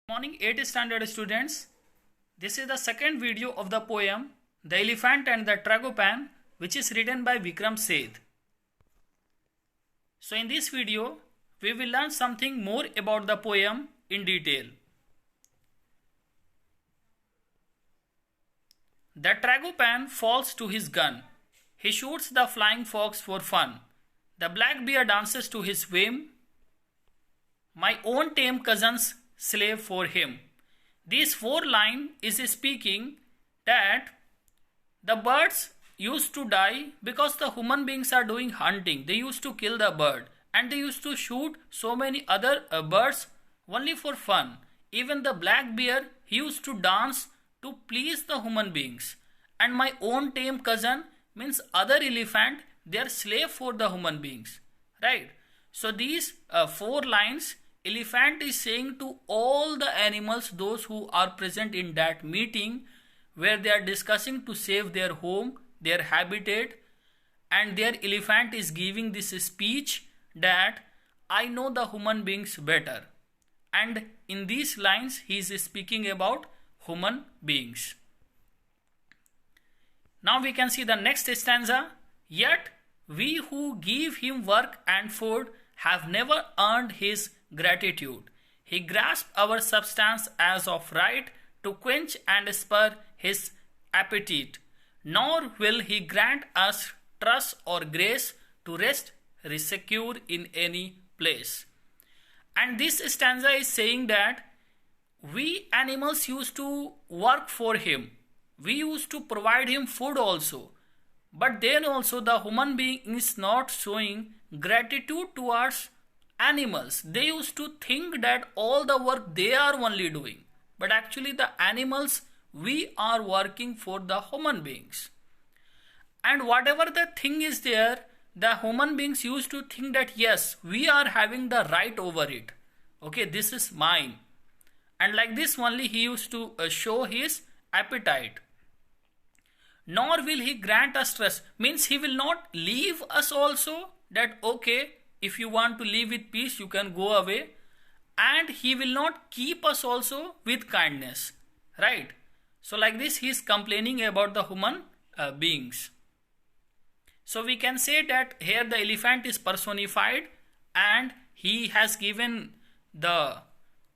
Morning 8th standard students. This is the second video of the poem The Elephant and the Tragopan, which is written by Vikram Seth. So in this video we will learn something more about the poem in detail. The Tragopan falls to his gun. He shoots the flying fox for fun. The black bear dances to his whim. My own tame cousin's slave for him. This four line is speaking that the birds used to die because the human beings are doing hunting. They used to kill the bird and they used to shoot so many other birds only for fun. Even the black bear, he used to dance to please the human beings. And my own tame cousin means other elephant, they are slave for the human beings. Right? So these four lines elephant is saying to all the animals, those who are present in that meeting where they are discussing to save their home, their habitat, and their elephant is giving this speech that I know the human beings better. And in these lines he is speaking about human beings. Now we can see the next stanza. Yet we who give him work and food have never earned his gratitude. He grasped our substance as of right to quench and spur his appetite. Nor will he grant us trust or grace to rest secure in any place. And this stanza is saying that we animals used to work for him. We used to provide him food also. But then also the human being is not showing gratitude towards animals. They used to think that all the work they are only doing. But actually the animals, we are working for the human beings. And whatever the thing is there, the human beings used to think that yes, we are having the right over it. Okay, this is mine. And like this only he used to show his appetite. Nor will he grant us trust. Means he will not leave us also that okay, if you want to live with peace, you can go away. And he will not keep us also with kindness. Right? So like this he is complaining about the human beings. So we can say that here the elephant is personified and he has given the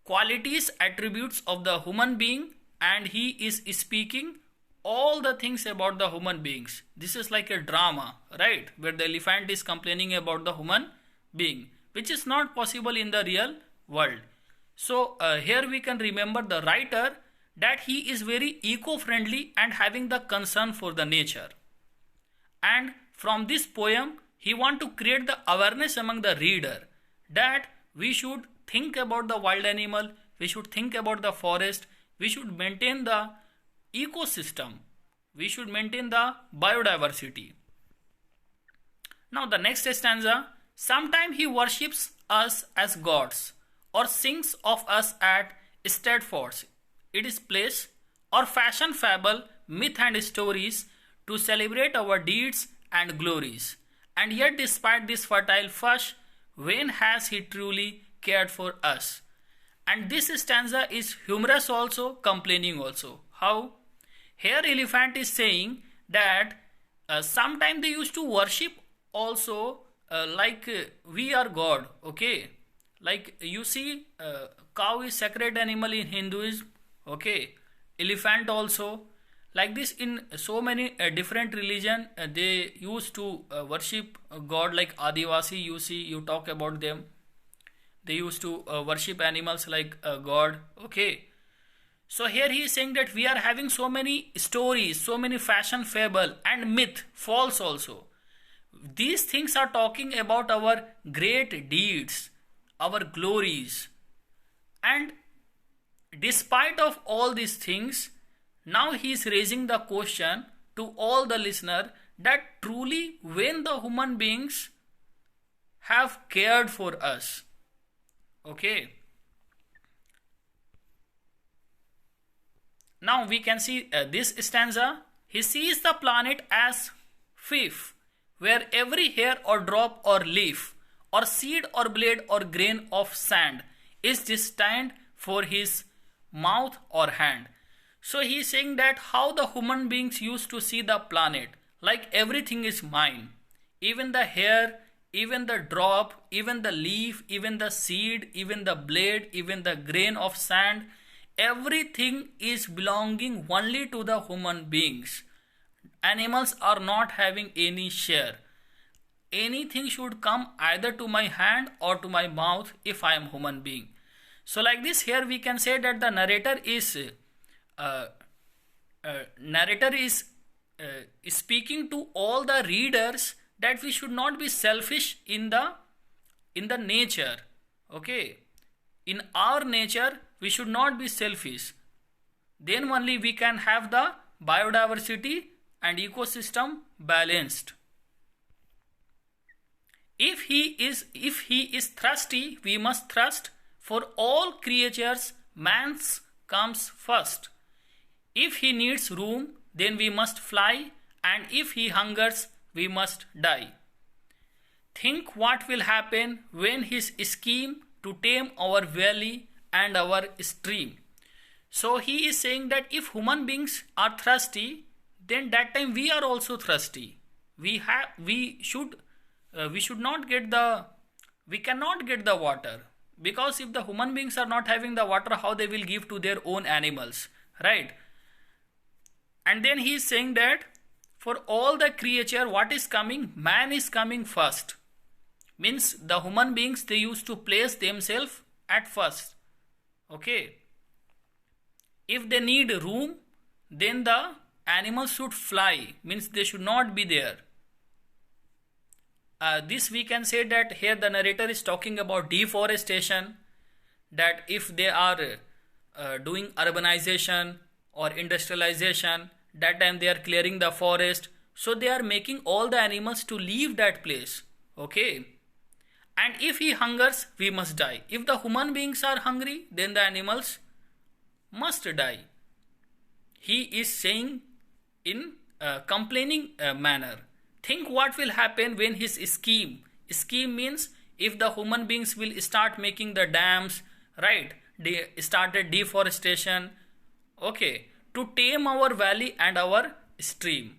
qualities, attributes of the human being, and he is speaking all the things about the human beings. This is like a drama, right? Where the elephant is complaining about the human being, which is not possible in the real world. So here we can remember the writer that he is very eco-friendly and having the concern for the nature. And from this poem, he want to create the awareness among the reader that we should think about the wild animal, we should think about the forest, we should maintain the ecosystem, we should maintain the biodiversity. Now the next stanza. Sometime he worships us as gods or sings of us at Stratfords. It is place or fashion fable, myth and stories to celebrate our deeds and glories. And yet despite this fertile fush, when has he truly cared for us? And this stanza is humorous also, complaining also. How? Here elephant is saying that sometime they used to worship also we are God. Okay, like you see cow is sacred animal in Hinduism. Okay, elephant also. Like this in so many different religion they used to worship God, like Adivasi, you see, you talk about them, they used to worship animals like God. Okay, so here he is saying that we are having so many stories, so many fashion fable and myth, false also. These things are talking about our great deeds, our glories. And despite of all these things, now he is raising the question to all the listener that truly when the human beings have cared for us. Okay. Now we can see this stanza. He sees the planet as fief, where every hair or drop or leaf or seed or blade or grain of sand is destined for his mouth or hand. So he is saying that how the human beings used to see the planet, like everything is mine. Even the hair, even the drop, even the leaf, even the seed, even the blade, even the grain of sand, everything is belonging only to the human beings. Animals are not having any share. Anything should come either to my hand or to my mouth if I am human being. So like this, here we can say that the uh, narrator is speaking to all the readers that we should not be selfish in the nature. Okay, in our nature we should not be selfish. Then only we can have the biodiversity and ecosystem balanced. If he is thirsty, we must thirst. For all creatures, man's comes first. If he needs room, then we must fly, and if he hungers, we must die. Think what will happen when his scheme to tame our valley and our stream. So he is saying that if human beings are thirsty, then that time we are also thirsty. We should not get the we cannot get the water, because if the human beings are not having the water, how they will give to their own animals, right? And then he is saying that for all the creature, what is coming, man is coming first. Means the human beings, they used to place themselves at first. Okay, if they need room, then the animals should fly, means they should not be there. This we can say that here the narrator is talking about deforestation, that if they are doing urbanization or industrialization, that time they are clearing the forest, so they are making all the animals to leave that place. Okay, and if he hungers, we must die. If the human beings are hungry, then the animals must die. He is saying in a complaining manner. Think what will happen when his scheme means if the human beings will start making the dams, right? They started deforestation, okay, to tame our valley and our stream.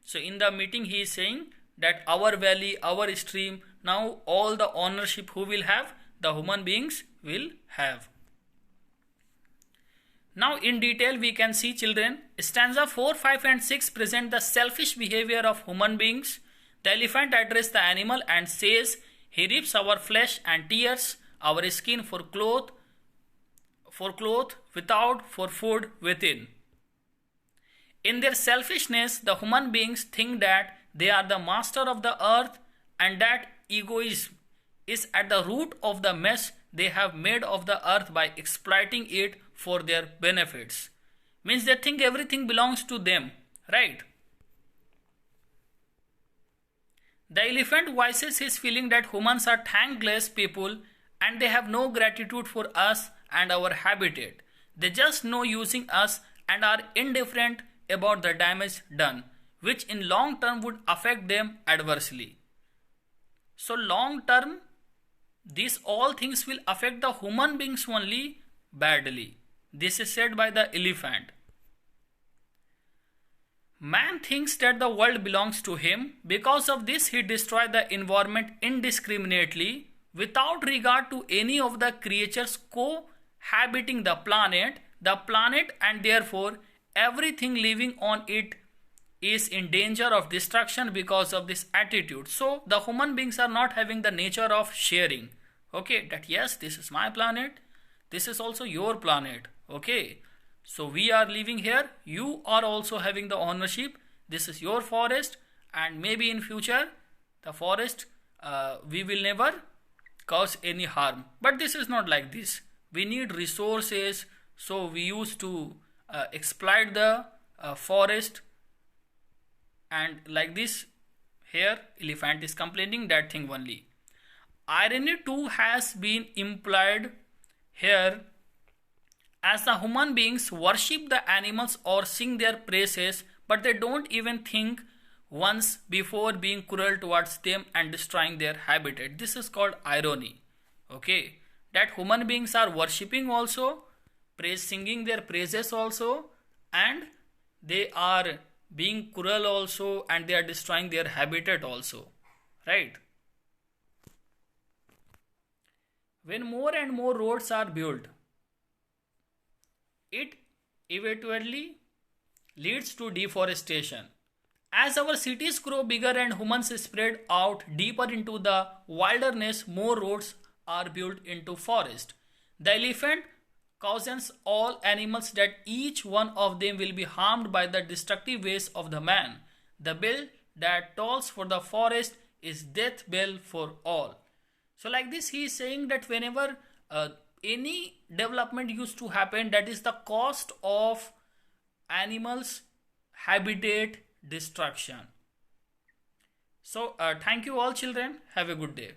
So in the meeting he is saying that our valley, our stream, now all the ownership who will have, the human beings will have. Now in detail we can see, children, stanza 4, 5 and 6 present the selfish behavior of human beings. The elephant addresses the animal and says, he rips our flesh and tears our skin for cloth without, for food within. In their selfishness, the human beings think that they are the master of the earth, and that egoism is at the root of the mess they have made of the earth by exploiting it for their benefits. Means they think everything belongs to them, right? The elephant voices his feeling that humans are thankless people and they have no gratitude for us and our habitat. They just know using us and are indifferent about the damage done, which in long term would affect them adversely. So long term, these all things will affect the human beings only badly. This is said by the elephant. Man thinks that the world belongs to him. Because of this, he destroys the environment indiscriminately without regard to any of the creatures cohabiting the planet, and therefore everything living on it is in danger of destruction because of this attitude. So the human beings are not having the nature of sharing. Okay, that yes, this is my planet, this is also your planet. Okay, so we are living here, you are also having the ownership, this is your forest, and maybe in future the forest we will never cause any harm. But this is not like this. We need resources, so we used to exploit the forest, and like this here elephant is complaining that thing only. Irony too has been implied here, as the human beings worship the animals or sing their praises, but they don't even think once before being cruel towards them and destroying their habitat. This is called irony. Okay, that human beings are worshipping also, singing their praises also, and they are being cruel also, and they are destroying their habitat also, right? When more and more roads are built, it eventually leads to deforestation. As our cities grow bigger and humans spread out deeper into the wilderness, more roads are built into forest. The elephant cautions all animals that each one of them will be harmed by the destructive ways of the man. The bell that tolls for the forest is death bell for all. So like this, he is saying that whenever any development used to happen, that is the cost of animals habitat destruction. So thank you all children, have a good day.